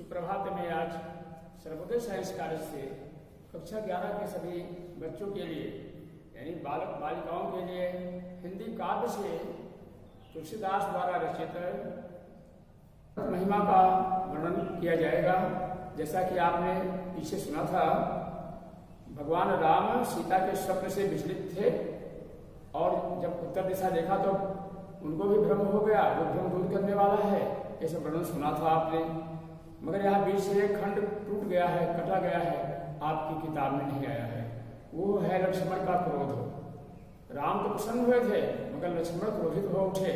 सुप्रभात में आज सर्वोदय साइंस कॉलेज से कक्षा 11 के सभी बच्चों के लिए यानी बालक बालिकाओं के लिए हिंदी काव्य से तुलसीदास द्वारा रचित महिमा का वर्णन किया जाएगा। जैसा कि आपने पीछे सुना था, भगवान राम सीता के स्वप्न से विचलित थे और जब उत्तर दिशा देखा तो उनको भी भ्रम हो गया, वो भ्रम दूर करने वाला है, ऐसा वर्णन सुना था आपने। मगर यहाँ बीच से एक खंड टूट गया है, कटा गया है, आपकी किताब में नहीं आया है। वो है लक्ष्मण का क्रोध। राम तो प्रसन्न हुए थे मगर लक्ष्मण क्रोधित हो उठे,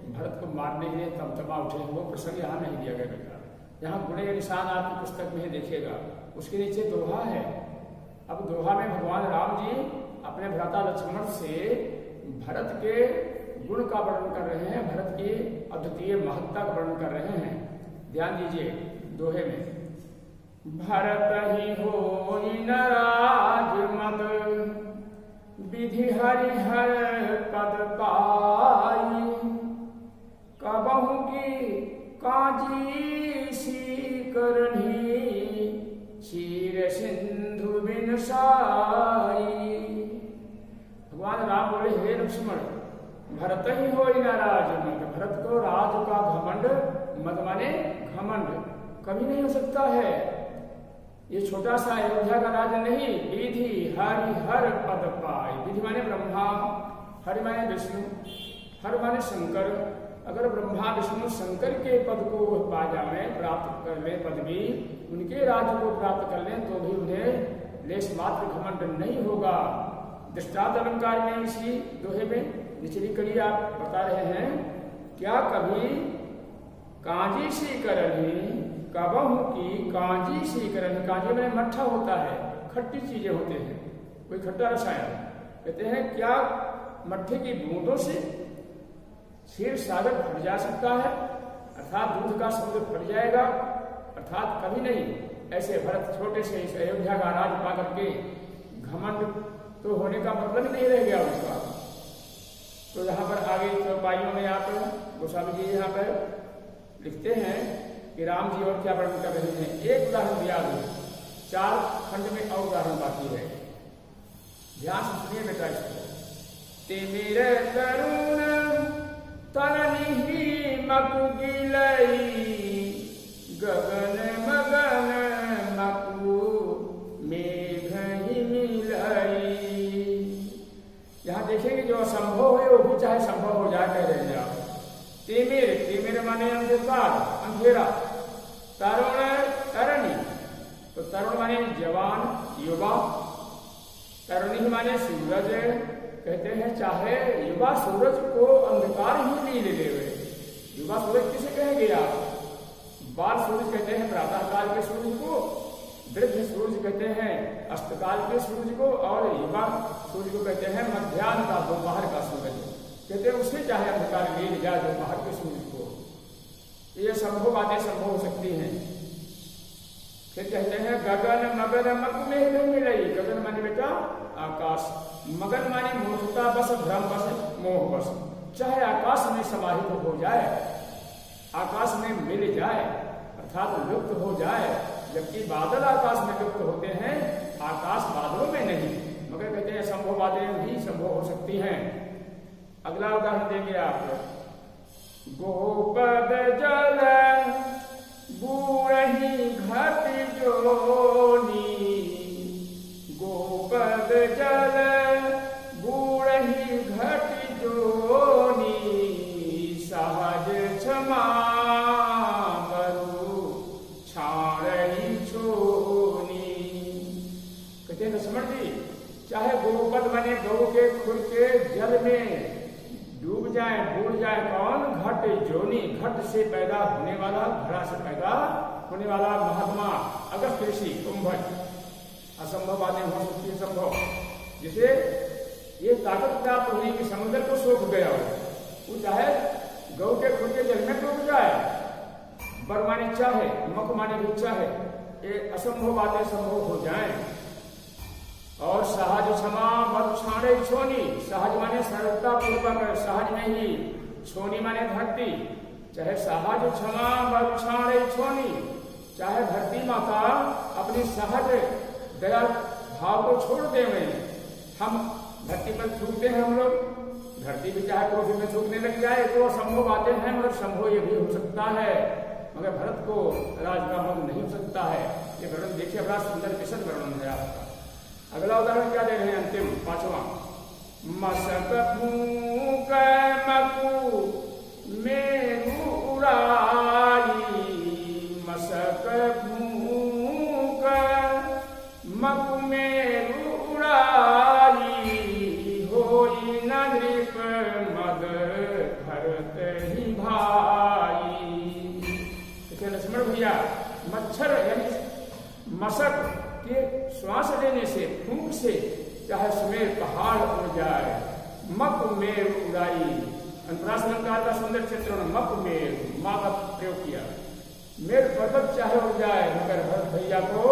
भरत को मारने के लिए तमतमा उठे। वो प्रसंग यहाँ नहीं दिया गया बेटा। यहाँ गुणे के निशान आपकी पुस्तक में ही देखिएगा, उसके नीचे दोहा है। अब दोहा में भगवान राम जी अपने भ्राता लक्ष्मण से भरत के गुण का वर्णन कर रहे हैं, भरत की अद्वितीय महत्ता का वर्णन कर रहे हैं। ध्यान दीजिए दोहे में, भरत ही हो नाराज मद विधि हरिहर पद पाई, कबहु की काजी सी करनी क्षीर सिंधु बिन साई। भगवान राम बोले, हे लक्ष्मण, भरत ही हो नाराज मद। भरत को राज का घमंड, मद माने घमंड, कभी नहीं हो सकता है। ये छोटा सा अयोध्या का राज नहीं, विधि हरि हर पद पाई। विधि माने ब्रह्मा, हरि माने विष्णु, हर माने शंकर। अगर ब्रह्मा विष्णु शंकर के पद को पा जाए, प्राप्त कर ले, पदवी उनके राज्य को प्राप्त कर लें तो भी उन्हें लेश मात्र घमंड नहीं होगा। दृष्टांत अलंकार में इसी दोहे में निचली कड़ी आप बता रहे हैं, क्या कभी कांजी सी करनी, कबहु की कांजी सी करनी। कांजी में मट्ठा होता है, खट्टी चीजें होते हैं, कोई खट्टा रसायन। कहते हैं क्या मट्ठे की बूंदों से क्षीर सागर फट जा सकता है, अर्थात दूध का समुद्र फट जाएगा, अर्थात कभी नहीं। ऐसे भरत छोटे से इस अयोध्या का राज पा करके घमंड तो होने का मतलब ही नहीं रह गया उसका। तो यहाँ पर आगे चौपाइयों में आप गोस्वामी जी यहाँ पर लिखते हैं कि राम जी और क्या वर्णन कर रहे हैं। एक उदाहरण दिया है, 4 खंड में और उदाहरण बाकी है। ध्यान से सुनिए बेटा इसको। तिमिर तरुण तरनी मकु गिलई, गगन मगन मकु मेघ ही मिलई। यहाँ देखेंगे जो असंभव है वो भी चाहे संभव हो जाए, कह रहे हैं आप। तिमिर, तिमिर माने अंधकार, अंधेरा। तरुण, तरणी, तो तरुण माने जवान, युवा। तरुणी माने सूरज। कहते हैं चाहे युवा सूरज को अंधकार ही ली ले लेवे। युवा सूरज किसे कहेंगे आप? बाल सूरज कहते हैं प्रातः काल के सूरज को, वृद्ध सूरज कहते हैं अस्तकाल के सूरज को, और युवा सूरज को कहते हैं मध्याह्न का, दोपहर का सूरज। कहते हैं उससे चाहे अंधकार ले ले जाए दोपहर के सूरज को। ये संभव बातें संभव हो सकती हैं। फिर कहते हैं गगन मगन मक में ही मिलई। गगन माने बेटा आकाश, मगन माने मूर्खता बस, भ्रम बस, मोह बस। चाहे आकाश में समाहित हो जाए, आकाश में मिल जाए, अर्थात लुप्त हो जाए। जबकि बादल आकाश में लुप्त होते हैं, आकाश बादलों में नहीं। मगर कहते हैं संभव बातें भी संभव हो सकती हैं। अगला उदाहरण देंगे आप। गोपद जल बूढ़ी घट जोनी, गोपद जल बूढ़ी घट जोनी, सहज क्षमा बरु छाड़ी छोनी। कहते हैं लक्ष्मण जी, चाहे गोपद बने, गौ के खुर के जल में डूब जाए, बूढ़ जाए। कौन? घट जोनी, घट से पैदा होने वाला, घड़ा से पैदा होने वाला महात्मा अगस्त्य ऋषि कुंभज। असंभव बातें हो सकती है संभव। जिसे ये ताकत प्राप्त हुई कि समुद्र को सोख गया हो, वो चाहे गौ के खुद के जल में डूब जाए। बर माने चाहे, मक माने भी चाहे, ये असंभव बातें संभव हो जाए। और सहज क्षमा बरु छाड़े छोनी। सहज माने सरलता पूर्वक, सहज नहीं। छोनी माने धरती। चाहे सहज क्षमा बरु छाड़े छोनी, चाहे धरती माता अपनी सहज दया भाव को छोड़ दे में, हम धरती पर थूकते हैं, हम लोग धरती भी चाहे कोफी में थूकने लग जाए तो असंभव बातें हैं, मगर संभव ये भी हो सकता है, मगर भरत को राज का मन नहीं हो सकता है। ये वर्णन देखिए, बड़ा सुंदर विशद वर्णन है आपका। अगला उदाहरण क्या दे रहे हैं, अंतिम पांचवा, मसक फूक मकु मेरु उड़ाई, मसक फूक मकु मेरु उड़ाई, होई न नृप मद भरत ही भाई। देखिए लक्ष्मण भैया, मच्छर यानी मशक के श्वास लेने से, फूंक से चाहे सुमेर पहाड़ उड़ जाए, मक मेर उड़ाई। अंतरास अलंकार का सुंदर चित्रण, मक मेर, मां का प्रयोग किया, मेर पर्वत चाहे उड़ जाए, मगर भरत भैया को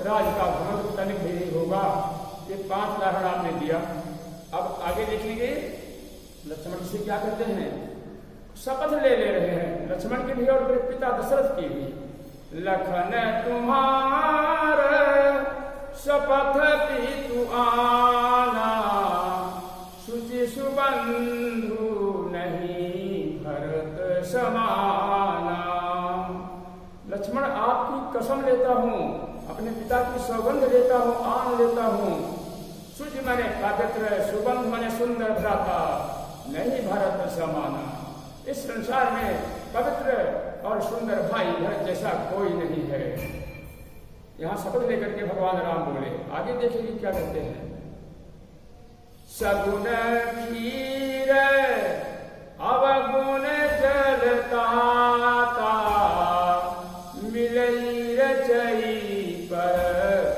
राज का घमंड तनिक भी नहीं होगा। ये 5 उदाहरण आपने दिया। अब आगे देखिए लक्ष्मण से क्या करते हैं, शपथ ले रहे हैं, लक्ष्मण की भी और पिता दशरथ की भी। लखन तुम्हार शपथ पीतु आना, शुचि सुबंधु नहीं भरत समाना। लक्ष्मण आपकी कसम लेता हूँ, अपने पिता की सौगंध लेता हूँ, आन लेता हूँ। शुचि माने पवित्र, सुबंध माने सुंदर भ्राता, नहीं भरत समाना। इस संसार में पवित्र और सुंदर भाई भरत जैसा कोई नहीं है। यहां शपथ लेकर के भगवान राम बोले। आगे देखिए क्या कहते हैं, सगुण क्षीर अवगुण जलताता, मिलई रचई पर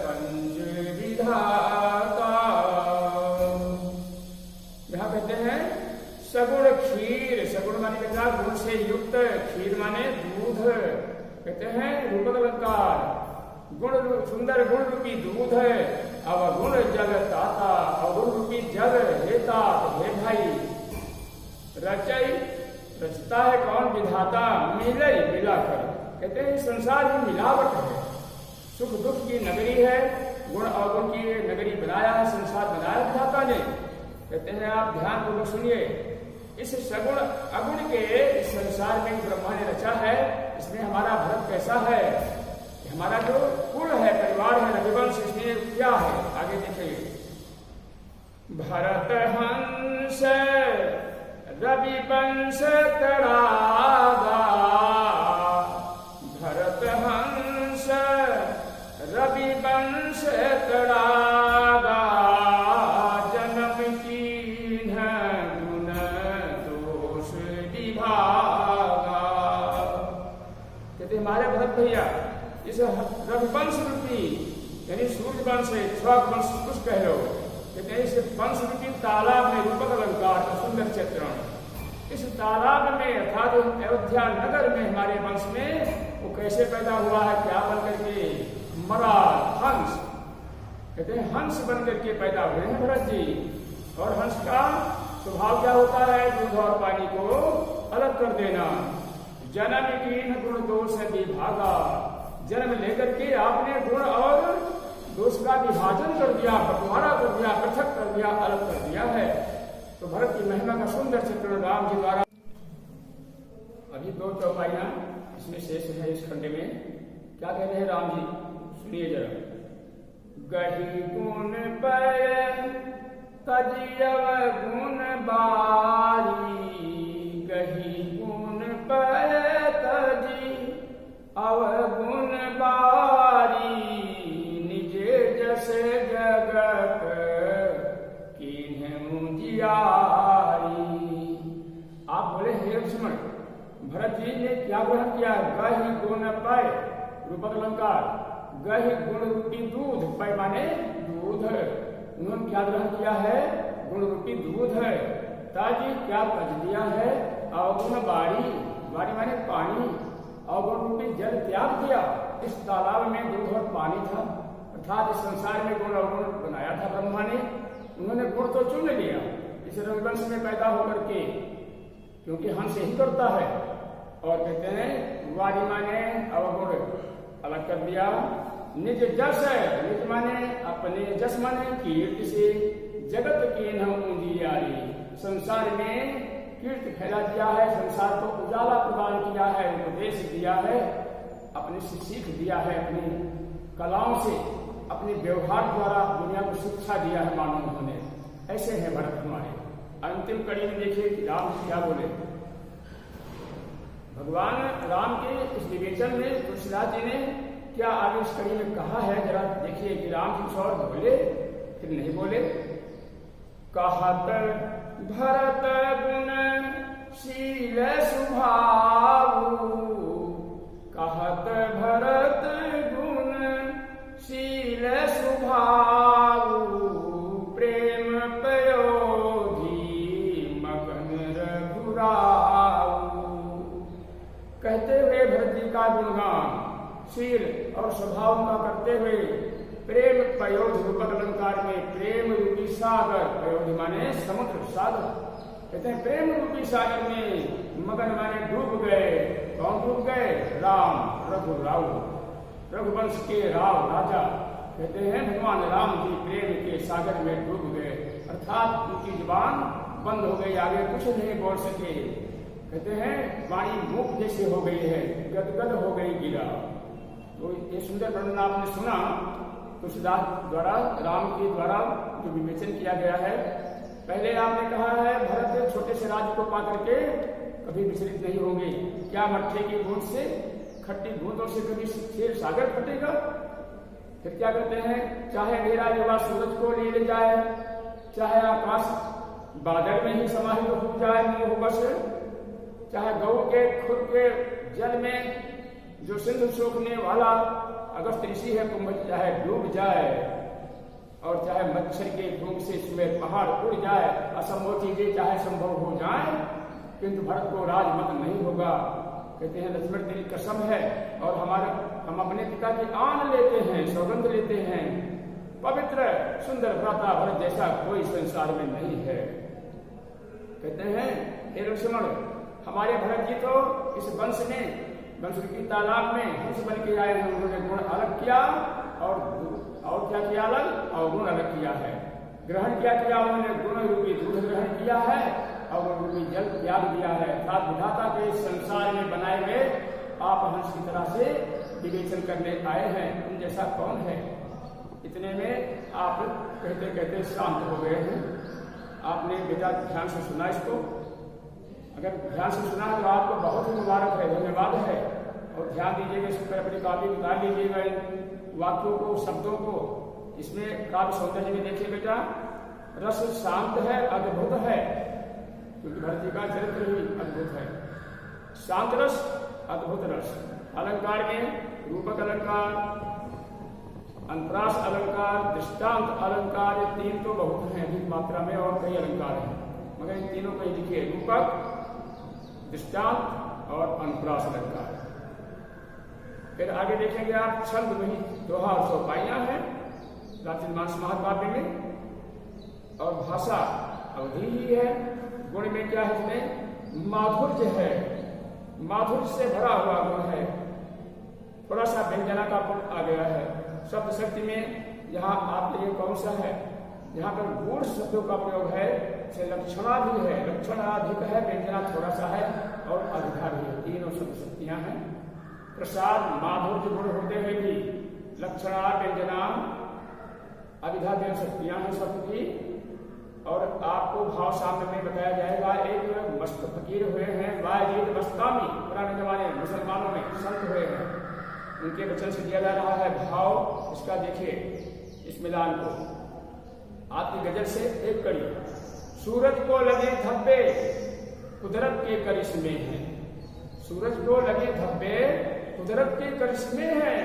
पंच विधाता। यहां कहते हैं सगुण क्षीर, सगुण माने कहता गुण से युक्त, क्षीर माने दूध, कहते हैं रूपक अलंकार, गुण सुंदर गुण रूपी दूध है, अवगुण जल ताता, अवगुण रूपी जल हेता, हे भाई। रचई रचता है कौन, विधाता, मिलई मिलाकर, कहते हैं संसार ही मिलावट है, सुख दुख की नगरी है, गुण अवगुण की नगरी बनाया है, संसार बनाया विधाता ने। कहते हैं आप ध्यान पूर्वक सुनिए, इस सगुण अगुण के इस संसार में ब्रह्मा ने रचा है, इसमें हमारा भरत कैसा है, हमारा जो कुल है, परिवार है, रघुवंश, इसमें क्या है, आगे देखिए। भरत हंस रवि वंश तड़ागा, भरत हंस रवि वंश तड़ागा, जन्म कीन्ह गुण दोष विभागा। कहते हमारे भरत भैया इस रघुवंश रूपी यानी सूर्य वंश है, छह वंश कुछ कह लो, कहते हैं इस वंश रूपी तालाब में, रूपक अलंकार का सुंदर चित्रण, इस तालाब में अर्थात अयोध्या नगर में हमारे वंश में वो कैसे पैदा हुआ है, क्या बन करके, मरा हंस, कहते हैं हंस बन करके पैदा हुए हैं भरत जी। और हंस का स्वभाव क्या होता है, दूध और पानी को अलग कर देना। जन्म कीन गुण दोष विभागा, जन्म लेकर के आपने गुण और दोष का विभाजन कर दिया, बंटवारा कर दिया, पृथक कर दिया, अलग कर दिया है। तो भरत की महिमा का सुंदर चित्रण राम जी द्वारा। अभी 2 चौपाइयां इसमें शेष है इस खंड में। क्या कह रहे हैं राम जी, सुनिए जरा। गही गुण पर तजियव गुण बारी, गही गुण पर तजी अवगुण बारी, निजे जस जगत कीन्ह मुझियारी। आप बोले हे लक्ष्मण, भरत जी ने क्या ग्रहण किया, गही गुण पय, रूपक अलंकार, गही गुण रूपी दूध, पय माने दूध, उन्होंने क्या ग्रहण किया है, गुण रूपी दूध है। ताजी क्या तज दिया है, अवगुण बारी, बारी माने पानी, अवगुण रूपी जल त्याग दिया। इस तालाब में दूध और पानी था, अर्थात इस संसार में गुण अवगुण बनाया था ब्रह्मा ने, उन्होंने गुण तो चुन लिया इस रघुवंश में पैदा होकर के, क्योंकि हंस यही करता है। और कहते हैं वारी माने अवगुण कर दिया। निज जस, निज माने अपने, जस माने कीर्ति से, जगत की न उजियारी, संसार में कीर्ति फैला दिया है, संसार को उजाला प्रदान किया है, उपदेश दिया है, अपने से सीख दिया है, अपनी कलाओं से, अपने व्यवहार द्वारा दुनिया को शिक्षा दिया है मानव उन्होंने। ऐसे हैं भरत हमारे। अंतिम कड़ी में देखिए कि राम क्या बोले। भगवान राम के इस विवेचन में तुलसीदास जी ने क्या आगे इस कड़ी में कहा है, जरा देखिए कि राम जी और बोले फिर नहीं बोले। कहत भरत गुण शील स्वभाव, कहत भरत गुण शील स्वभाव, प्रेम पयोधी मगन रघुराव। कहते हुए भरत जी का गुणगान शील और स्वभाव का करते हुए प्रेम पयोध रूपक अलंकार में प्रेम रूपी सागर, पयोध माने समुद्र सागर, कहते हैं प्रेम रूपी सागर में मगन माने डूब गए। कौन डूब गए? राम, रघुराव, रघुवंश के राव राजा, कहते हैं भगवान राम जी प्रेम के सागर में डूब गए, अर्थात उनकी जुबान बंद हो गई, आगे कुछ नहीं बोल सके। कहते हैं वाणी मुख जैसे हो गई है, गदगद हो गई गिरा। तो ये सुंदर वर्णन आपने सुना तुलसीदास द्वारा, राम के द्वारा जो विवेचन किया गया है। पहले आपने कहा है भरत छोटे से राज्य को पा करके कभी विचलित नहीं होंगे। क्या मट्ठे की बूंद से, खट्टी बूंदों से कभी क्षीर सागर फटेगा? फिर क्या कहते हैं, चाहे मेरा युवा सूरज को ले जाए, चाहे आकाश बादल में ही समाहित हो जाए मोह बस, चाहे गौ के खुर के जल में जो सिंधु सोखने वाला अगस्त ऋषि है कुंभ चाहे डूब जाए, और चाहे मच्छर के धूम से सुबह पहाड़ उड़ जाए, असंभव चीजें चाहे संभव हो जाए, किंतु भरत को राजमत नहीं होगा। कहते हैं लक्ष्मण तेरी कसम है, और हम अपने पिता की आन लेते हैं, सौगंध लेते हैं, पवित्र सुंदर भ्राता भरत जैसा कोई संसार में नहीं है। कहते हैं हे लक्ष्मण, हमारे भरत जी तो इस वंश में, वंश की तालाब में हंस बन के आए हैं, उन्होंने गुण अलग किया और क्या किया अलग, और गुण अलग किया है। ग्रहण क्या किया उन्होंने, गुण रूपी दूध ग्रहण किया है और रूपी जल त्याग दिया है। अर्थात विधाता के संसार में बनाए गए आप हंस की तरह से विवेचन करने आए हैं, उन जैसा कौन है। इतने में आप कहते कहते शांत हो गए हैं। आपने बेटा ध्यान से सुना इसको, अगर ध्यान से सुना तो आपको बहुत ही मुबारक है, धन्यवाद है। और ध्यान दीजिएगा, इस पर अपनी कापी उतार लीजिएगा इन वाक्यों को, शब्दों को। इसमें काव्य सौंदर्य में देखिए बेटा, रस शांत है, अद्भुत है, क्योंकि भरत जी का चरित्र ही अद्भुत है। शांत रस, अद्भुत रस। अलंकार में रूपक अलंकार, अंतरास अलंकार, दृष्टांत अलंकार, ये तीन तो बहुत हैं अधिक मात्रा में, और कई अलंकार हैं, मगर इन तीनों को लिखिए, रूपक, दृष्टांत और अनुप्रास अलंकार। फिर आगे देखेंगे आप, छंद में ही दोहा और चौपाइयां हैं प्राचीन मानस महाकाव्य में, और भाषा अवधि ही है। गुण में क्या है, इसमें माधुर्य है, माधुर्य से भरा हुआ गुण है, थोड़ा सा व्यंजना का गुण आ गया है। शब्द शक्ति में यहाँ आपके लिए कौन सा है, यहाँ पर गुण शब्दों का प्रयोग है, से लक्षणा भी है, लक्षण अधिक है, व्यंजना थोड़ा सा है, और अधिका भी है। तीनों शब्द शक्तियां हैं। प्रसाद माधुर्य गुण होते हुए भी लक्षणा, व्यंजना, अविधा शक्तियां हैं शब्द की। और आपको भाव सामने में बताया जाएगा। एक मस्त फकीर हुए हैं वायजीद बस्तामी, पुराने जमाने मुसलमानों में संत हुए हैं, उनके वचन से दिया जा रहा है भाव। इसका देखिए इस मिलान को, आपकी गजल से एक कड़ी। सूरज को लगे धब्बे कुदरत के करिश्मे हैं, सूरज को लगे धब्बे कुदरत के करिश्मे हैं,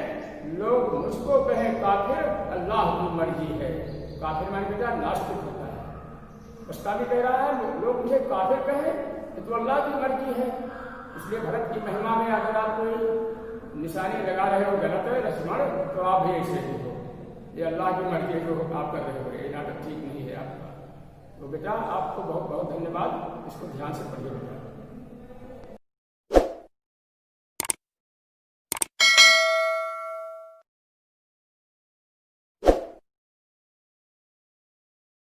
लोग मुझको कहे काफिर अल्लाह की मर्जी है। काफिर माने बेटा नास्तिक होता है। बस्तामी कह रहा है लोग मुझे काफिर कहे तो अल्लाह की मर्जी है। इसलिए भरत की महिमा में अगर आप कोई निशानी लगा रहे हो गलत है लक्ष्मण, तो आप भी ऐसे ही हो, ये अल्लाह की मर्जी जो आप कर रहे हो, ये नाटक ठीक नहीं है आपका। तो बेटा आपको बहुत बहुत धन्यवाद, इसको ध्यान से पढ़िए बेटा।